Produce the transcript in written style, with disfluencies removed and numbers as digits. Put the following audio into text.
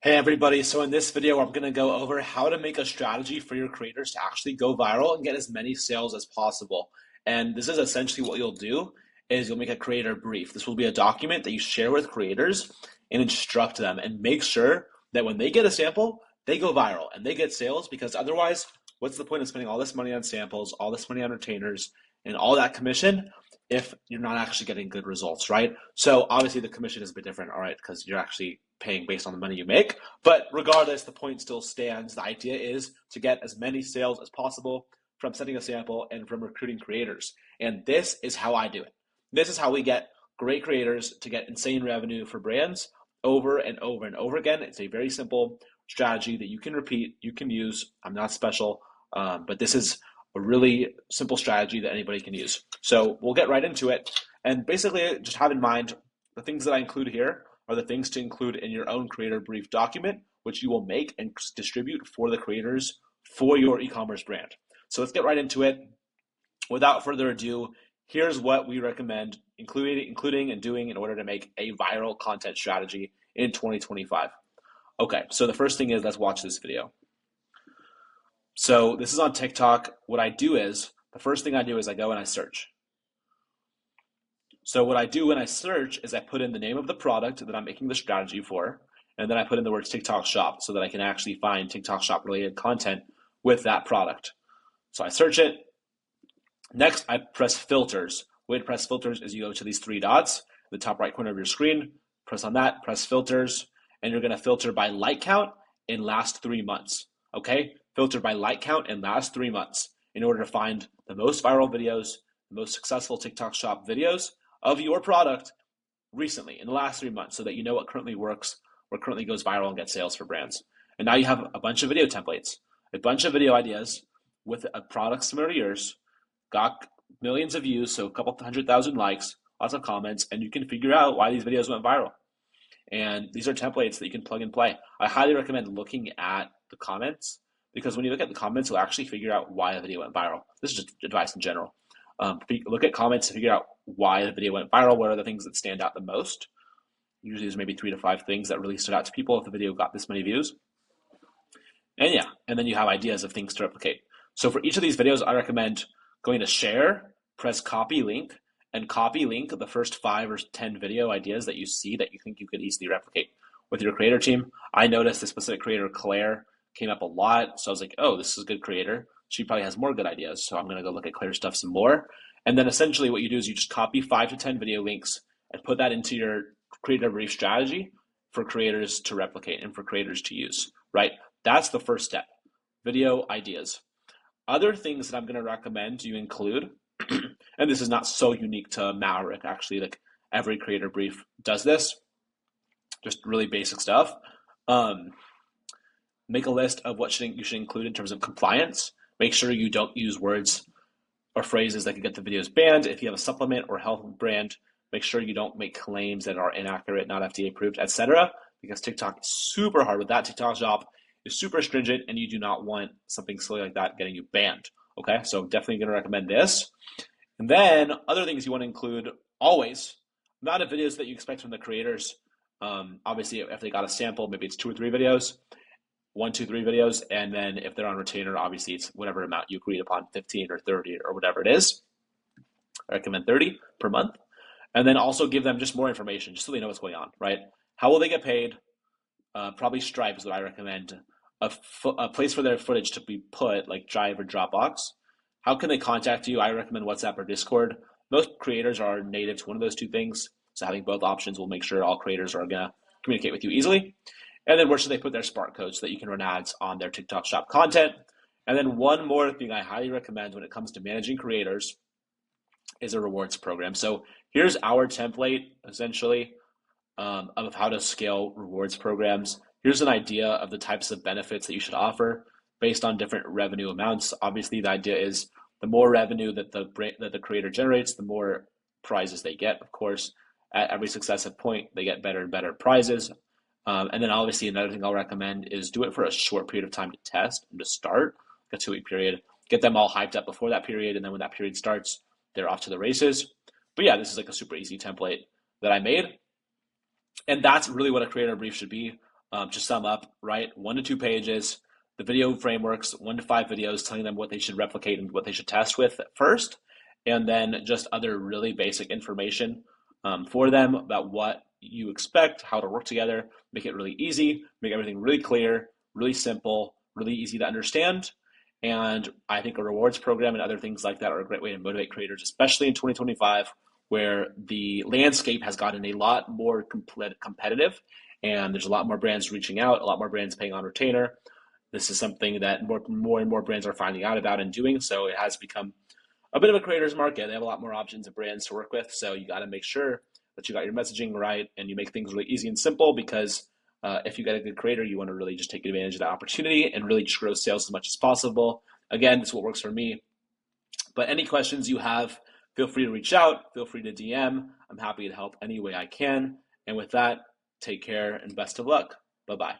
Hey everybody, so in this video I'm going to go over how to make a strategy for your creators to actually go viral and get as many sales as possible. And this is essentially what you'll do is you'll make a creator brief. This will be a document that you share with creators and instruct them and make sure that when they get a sample, they go viral and they get sales because otherwise, what's the point of spending all this money on samples, all this money on retainers, and all that commission if you're not actually getting good results, right? So obviously the commission is a bit different, all right, because you're actually paying based on the money you make. But regardless, the point still stands. The idea is to get as many sales as possible from sending a sample and from recruiting creators. And this is how I do it. This is how we get great creators to get insane revenue for brands over and over and over again. It's a very simple strategy that you can repeat, you can use. I'm not special, but this is a really simple strategy that anybody can use. So we'll get right into it. And basically, just have in mind the things that I include here are the things to include in your own creator brief document, which you will make and distribute for the creators for your e-commerce brand. So let's get right into it. Without further ado, here's what we recommend including and doing in order to make a viral content strategy in 2025. Okay, so the first thing is let's watch this video. So this is on TikTok. What I do is, the first thing I do is I go and I search. So what I do when I search is I put in the name of the product that I'm making the strategy for, and then I put in the words TikTok Shop so that I can actually find TikTok Shop related content with that product. So I search it. Next, I press filters. The way to press filters is you go to these three dots in the top right corner of your screen, press on that, press filters, and you're going to filter by like count in last 3 months. Okay? Filter by like count in last 3 months in order to find the most viral videos, the most successful TikTok Shop videos of your product recently in the last 3 months so that you know what currently works, what currently goes viral and gets sales for brands. And now you have a bunch of video templates, a bunch of video ideas with a product similar to yours, got millions of views, so a couple 100,000 likes, lots of comments, and you can figure out why these videos went viral. And these are templates that you can plug and play. I highly recommend looking at the comments because when you look at the comments, you'll actually figure out why a video went viral. This is just advice in general. Look at comments to figure out why the video went viral. What are the things that stand out the most? Usually there's maybe 3 to 5 things that really stood out to people if the video got this many views. And yeah, and then you have ideas of things to replicate. So for each of these videos, I recommend going to share, press copy link, and copy link the first 5 or 10 video ideas that you see that you think you could easily replicate with your creator team. I noticed the specific creator, Claire, came up a lot. So I was like, oh, this is a good creator. She probably has more good ideas. So I'm going to go look at Claire's stuff some more. And then essentially what you do is you just copy 5 to 10 video links and put that into your creator brief strategy for creators to replicate and for creators to use, right? That's the first step, video ideas. Other things that I'm going to recommend you include, and this is not so unique to Maverick, actually, like every creator brief does this, just really basic stuff. Make a list of what you should include in terms of compliance. Make sure you don't use words or phrases that could get the videos banned. If you have a supplement or health brand, make sure you don't make claims that are inaccurate, not FDA approved, etc. Because TikTok is super hard with that. TikTok Shop is super stringent, and you do not want something silly like that getting you banned. Okay, so definitely going to recommend this. And then other things you want to include always, amount of videos that you expect from the creators. Obviously, if they got a sample, maybe it's 2 or 3 videos. 1, 2, 3 videos, and then if they're on retainer, obviously it's whatever amount you agreed upon, 15 or 30 or whatever it is. I recommend 30 per month. And then also give them just more information, just so they know what's going on, right? How will they get paid? Probably Stripe is what I recommend. A place for their footage to be put, like Drive or Dropbox. How can they contact you? I recommend WhatsApp or Discord. Most creators are native to one of those 2 things, so having both options will make sure all creators are going to communicate with you easily. And then where should they put their Spark code so that you can run ads on their TikTok Shop content? And then one more thing I highly recommend when it comes to managing creators is a rewards program. So here's our template, essentially, of how to scale rewards programs. Here's an idea of the types of benefits that you should offer based on different revenue amounts. Obviously, the idea is the more revenue that the creator generates, the more prizes they get. Of course, at every successive point, they get better and better prizes. And then obviously another thing I'll recommend is do it for a short period of time to test and to start, like a 2-week period. Get them all hyped up before that period, and then when that period starts, they're off to the races. But yeah, this is like a super easy template that I made. And that's really what a creator brief should be. To sum up, right? 1 to 2 pages. The video frameworks, 1 to 5 videos telling them what they should replicate and what they should test with first, and then just other really basic information for them about what you expect, how to work together, make it really easy, make everything really clear, really simple, really easy to understand. And I think a rewards program and other things like that are a great way to motivate creators, especially in 2025, where the landscape has gotten a lot more competitive and there's a lot more brands reaching out, a lot more brands paying on retainer. This is something that more and more brands are finding out about and doing. So it has become a bit of a creator's market. They have a lot more options of brands to work with. So you got to make sure that you got your messaging right and you make things really easy and simple because if you got a good creator, you want to really just take advantage of that opportunity and really just grow sales as much as possible. Again, this is what works for me. But any questions you have, feel free to reach out. Feel free to DM. I'm happy to help any way I can. And with that, take care and best of luck. Bye-bye.